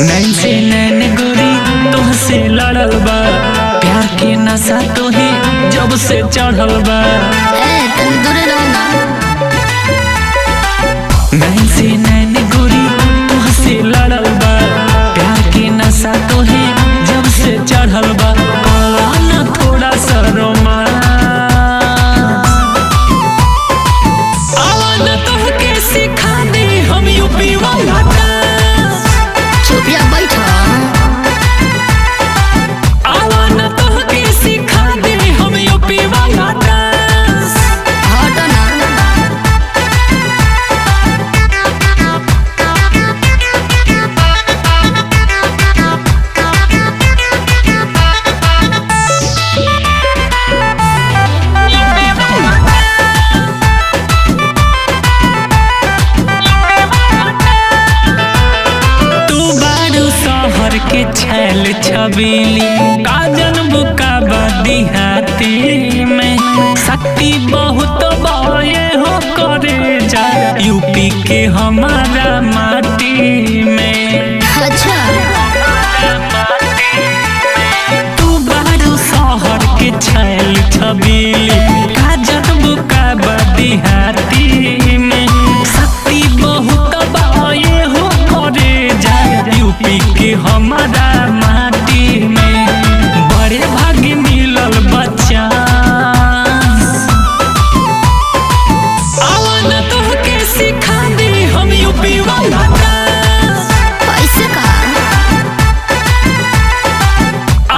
नैन से नैन गोरी तुमसे लड़ल बा, प्यार के नशा तोहे जब से चढ़ल बा। नैन से नैन गोरी तुमसे लड़ल बा, प्यार के नशा तोहे जब से चढ़ल बा। ना थोड़ा सा रोमांस आवाज़ तोहके सिखा दे हम यूपी वाला डांस। चुपिया बैठा आवाज़ तोहके सिखा दे हम यूपी वाला डांस। हट ना शहर के छैल छबीली काजन बुका बदिहाती में शक्ति बहुत बड़े हो करे जा यूपी के हमारा माटी में। अच्छा तू बारू शहर के छैल छबीली काजन बुका बदिहाती में शक्ति बहुत बड़े हो करे जा यूपी के हमारा माटी में। बड़े भाग्य मिलल बच्चा आवाज़ तोहके सिखा दे हम यूपी वाला डांस। पैसे का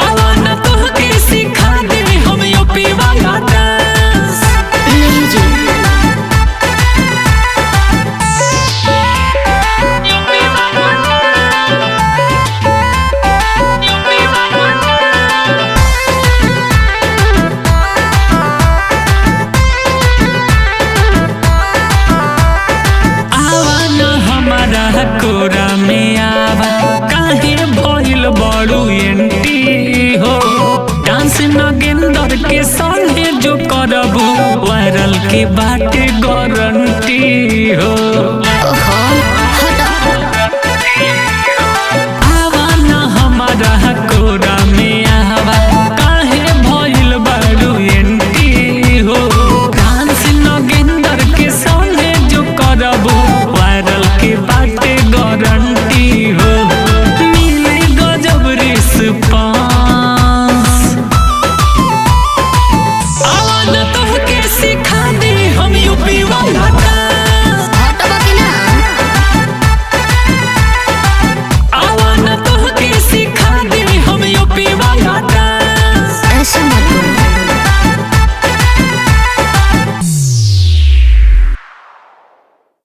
आवाज़ तोहके सिखा दे हम यूपी वाला डांस। नहीं जी कोरा में आवा काहे भइल बड़ू एंटी हो। डांस नगेंदर के संगे जो करबू वायरल के बाटे गारंटी हो।